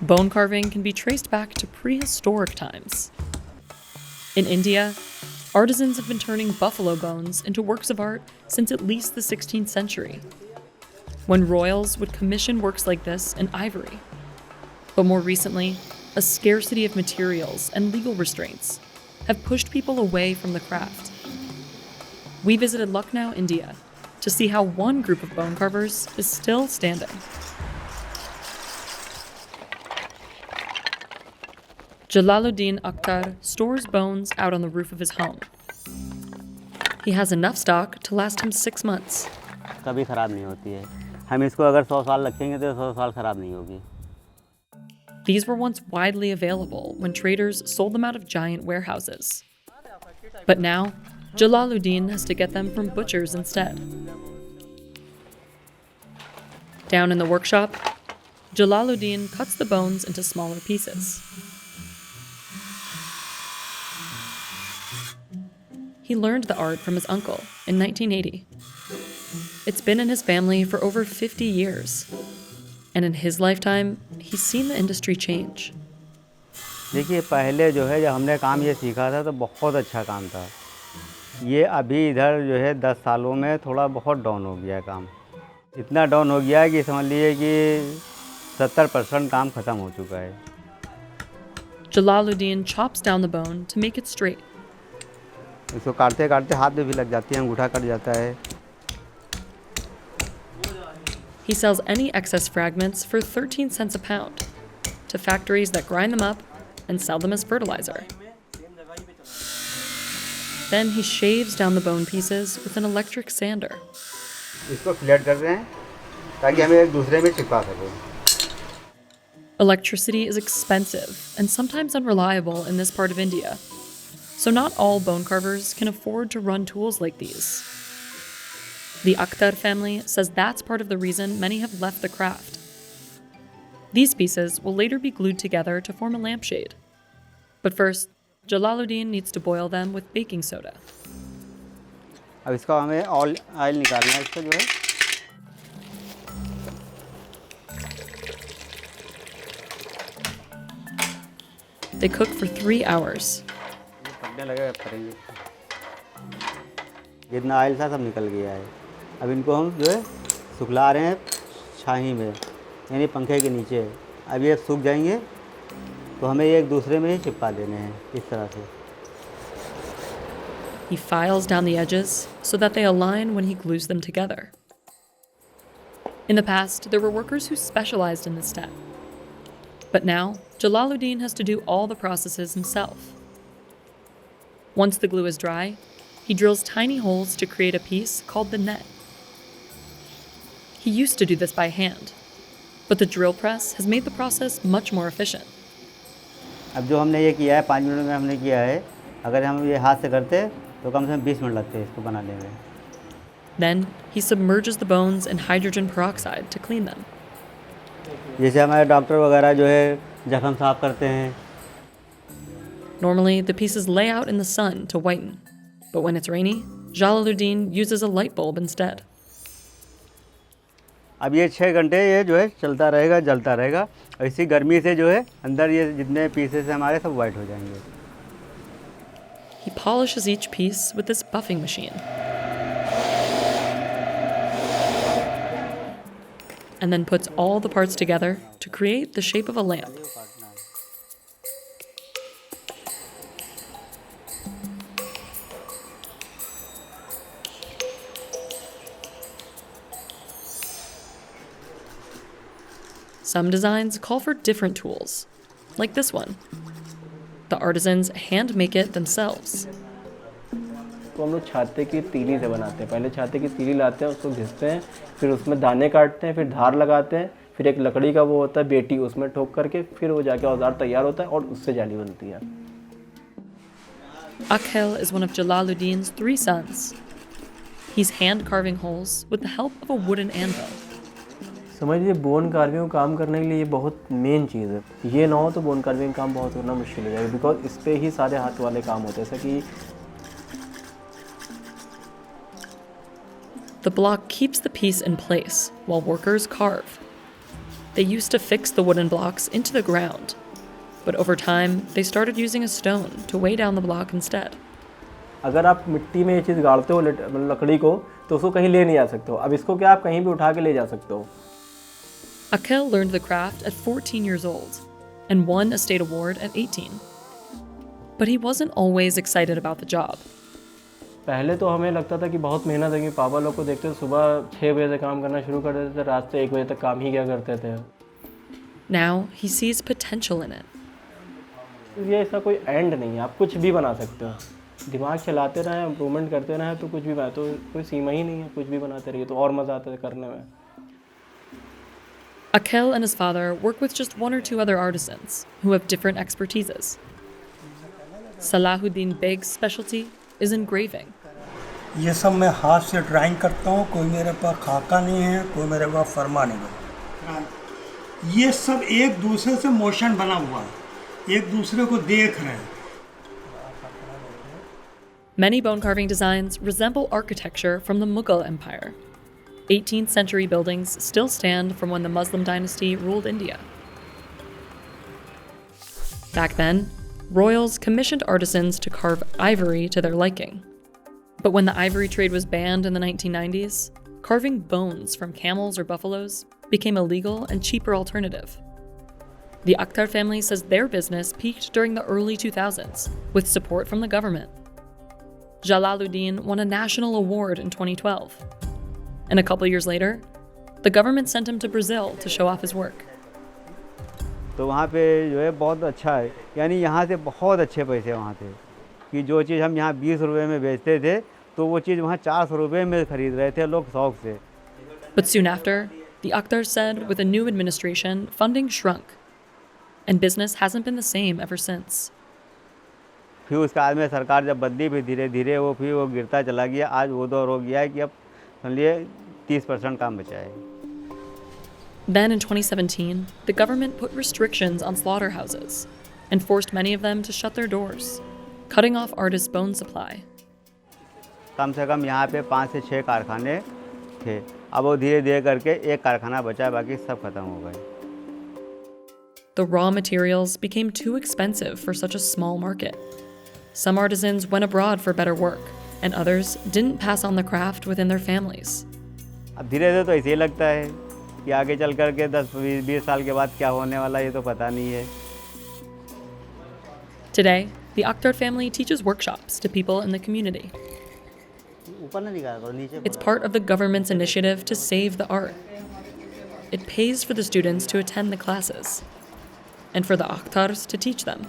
Bone carving can be traced back to prehistoric times. In India, artisans have been turning buffalo bones into works of art since at least the 16th century, when royals would commission works like this in ivory. But more recently, a scarcity of materials and legal restraints have pushed people away from the craft. We visited Lucknow, India, to see how one group of bone carvers is still standing. Jalaluddin Akhtar stores bones out on the roof of his home. He has enough stock to last him 6 months. कभी खराब नहीं होती है. हम इसको अगर 100 साल रखेंगे तो 100 साल खराब नहीं होगी. These were once widely available when traders sold them out of giant warehouses. But now, Jalaluddin has to get them from butchers instead. Down in the workshop, Jalaluddin cuts the bones into smaller pieces. He learned the art from his uncle in 1980. It's been in his family for over 50 years. And in his lifetime, he's seen the industry change. देखिए पहले जो है जब हमने काम ये सीखा था तो बहुत अच्छा काम था. ये अभी इधर जो है 10 सालों में थोड़ा बहुत डाउन हो गया काम. इतना डाउन हो गया है कि समझ लीजिए कि 70% काम खत्म हो चुका है. Jalaluddin chops down the bone to make it straight. इसको काटते काटते हाथ में भी लग जाती है, अंगूठा कट जाता है. He sells any excess fragments for 13 cents a pound to factories that grind them up and sell them as fertilizer. Then he shaves down the bone pieces with an electric sander. इसको flat कर रहे हैं ताकि हमें एक दूसरे में चिपका सकें. Electricity is expensive and sometimes unreliable in this part of India, so not all bone carvers can afford to run tools like these. The Akhtar family says that's part of the reason many have left the craft. These pieces will later be glued together to form a lampshade. But first, Jalaluddin needs to boil them with baking soda. अब इसका हमें oil निकालना है इसका जो है. They cook for 3 hours. पकने लगे करेंगे. जितना ऑयल था सब निकल गया है. अब इनको हम जो है सुखला रहे हैं छाही में, यानी पंखे के नीचे. अब ये सूख जाएंगे तो हमें एक दूसरे में ही चिपका देने हैं इस तरह से. He files down the edges so that they align when he glues them together. In the past, there were workers who specialized in this step. But now, Jalaluddin has to do all the processes himself. Once the glue is dry, he drills tiny holes to create a piece called the net. He used to do this by hand, but the drill press has made the process much more efficient. अब जो हमने ये किया है 5 minute में हमने किया है. अगर हम ये हाथ से करते तो कम से कम 20 मिनट लगते हैं इसको बनाने में. Then he submerges the bones in hydrogen peroxide to clean them. जैसे हमारे डॉक्टर वगैरह जो है जख्म साफ करते हैं. Normally, the pieces lay out in the sun to whiten, but when it's rainy, Jalaluddin uses a light bulb instead. अब ये 6 घंटे ये जो है चलता रहेगा, जलता रहेगा. और इसी गर्मी से जो है अंदर ये जितने पीसेस हैं हमारे सब वाइट हो जाएंगे. He polishes each piece with this buffing machine. And then puts all the parts together to create the shape of a lamp. Some designs call for different tools, like this one. The artisans hand make it themselves. तो हम लोग छाते की तीली से बनाते हैं. पहले छाते की तीली लाते हैं, उसको घिसते हैं, फिर उसमें दाने काटते हैं, फिर धार लगाते हैं, फिर एक लकड़ी का वो होता है बेटी, उसमें ठोक करके फिर वो जाके औजार तैयार होता है और उससे जाली बनती है. Akheel is one of Jalaluddin's 3 sons. He's hand carving holes with the help of a wooden anvil. समझ लीजिए बोन कार्विंग काम करने के लिए ये बहुत मेन चीज़ है. ये ना हो तो बोन कार्विंग काम बहुत करना मुश्किल हो जाएगा, बिकॉज इस पर ही सारे हाथ वाले काम होते हैं. जैसे कि The block keeps the piece in place while workers carve. They used to fix the wooden blocks into the ground, but over time, they started using a stone to weigh down the block instead. अगर आप मिट्टी में ये चीज़ गाड़ते हो लकड़ी को तो उसको कहीं ले नहीं जा सकते हो। अब इसको क्या आप कहीं भी उठा के ले जा सकते हो। Akheel learned the craft at 14 years old and won a state award at 18. But he wasn't always excited about the job. पहले तो हमें लगता था कि बहुत मेहनत है, कि पापा लोग को देखते थे सुबह 6 बजे से काम करना शुरू कर देते थे, रात से 1 बजे तक काम ही क्या करते थे। Now he sees potential in it. ये ऐसा कोई एंड नहीं है, आप कुछ भी बना सकते हो। दिमाग चलाते रहें, इम्प्रूवमेंट करते रहें तो कुछ भी बना, तो कोई सीमा ही नहीं है, कुछ भी बनाते रहिए तो और मज़ा आता है करने में। Akheel and his father work with just one or two other artisans who have different expertises. Salahuddin Beg's specialty is engraving. ये सब मैं हाथ से ड्राइंग करता हूँ, कोई मेरे पास खाका नहीं है, कोई मेरे पास फरमा नहीं है। ये सब एक दूसरे से मोशन बना हुआ है, एक दूसरे को देख रहे हैं। Many bone carving designs resemble architecture from the Mughal Empire. 18th century buildings still stand from when the Muslim dynasty ruled India. Back then, royals commissioned artisans to carve ivory to their liking. But when the ivory trade was banned in the 1990s, carving bones from camels or buffaloes became a legal and cheaper alternative. The Akhtar family says their business peaked during the early 2000s with support from the government. Jalaluddin won a national award in 2012. And a couple years later, the government sent him to Brazil to show off his work. तो वहाँ पे जो है बहुत अच्छा है, यानी यहाँ से बहुत अच्छे पैसे वहाँ थे कि जो चीज़ हम यहाँ 20 रुपये में बेचते थे तो वो चीज़ वहाँ 400 रुपये में खरीद रहे थे लोग शौक से। But soon after, the Akhtars said with a new administration, funding shrunk. And business hasn't been the same ever since. फिर उसके बाद में सरकार जब बदली फिर धीरे धीरे वो गिरता चला गया। आज वो दौर हो गया है कि अब समझिए 30% काम बचा है। Then in 2017, the government put restrictions on slaughterhouses and forced many of them to shut their doors, cutting off artists' bone supply. कम से कम यहाँ पे 5 से 6 कारखाने थे, अब वो धीरे धीरे करके एक कारखाना बचा, बाकी सब खत्म हो गए। The raw materials became too expensive for such a small market. Some artisans went abroad for better work, and others didn't pass on the craft within their families. अब धीरे धीरे तो ऐसे ही लगता है कि आगे चल कर के 10-20 साल के बाद क्या होने वाला ये तो पता नहीं है। Today, the Akhtar family teaches workshops to people in the community. It's part of the government's initiative to save the art. It pays for the students to attend the classes, and for the Akhtars to teach them.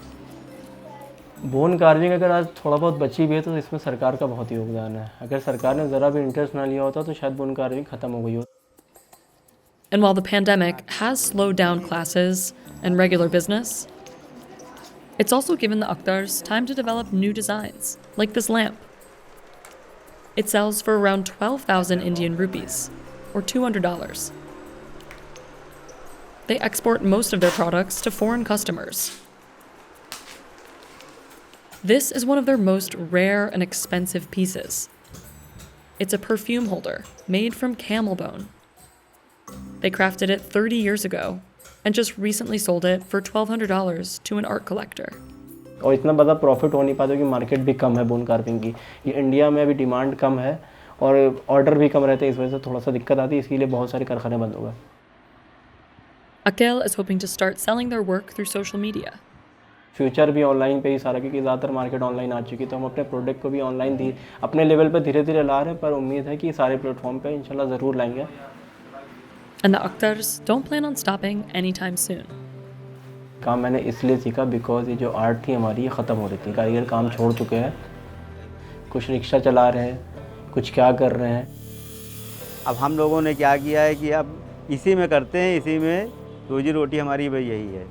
Bone carving अगर आज थोड़ा बहुत बची भी है तो इसमें सरकार का बहुत योगदान है। अगर सरकार ने ज़रा भी इंटरेस्ट ना लिया होता तो शायद बोन कार्विंग ख़त्म हो गई हो। And while the pandemic has slowed down classes and regular business, it's also given the Akhtars time to develop new designs, like this lamp. It sells for around 12,000 Indian rupees, or $200. They export most of their products to foreign customers. This is one of their most rare and expensive pieces. It's a perfume holder made from camel bone. They crafted it 30 years ago and just recently sold it for $1,200 to an art collector. और इतना बड़ा profit हो नहीं पाता क्योंकि market भी कम है bone carving की। ये इंडिया में अभी डिमांड कम है और ऑर्डर भी कम रहते हैं, इस वजह से थोड़ा सा दिक्कत आती है, इसीलिए बहुत सारे कारखाने बंद हो गए। Akheel is hoping to start selling their work through social media. Future भी ऑनलाइन पे ही सारा, क्योंकि ज़्यादातर मार्केट ऑनलाइन आ चुकी है, तो हम अपने प्रोडक्ट को भी ऑनलाइन अपने लेवल पे धीरे धीरे ला रहे हैं, पर उम्मीद है कि सारे प्लेटफॉर्म पे इंशाल्लाह ज़रूर लाएंगे। And the Akhtars don't plan on stopping anytime soon. काम मैंने इसलिए सीखा बिकॉज ये जो आर्ट थी हमारी ये ख़त्म हो रही थी। कारीगर काम छोड़ चुके हैं, कुछ रिक्शा चला रहे हैं, कुछ क्या कर रहे हैं। अब हम लोगों ने क्या किया है कि अब इसी में करते हैं, इसी में रोजी रोटी हमारी भाई यही है।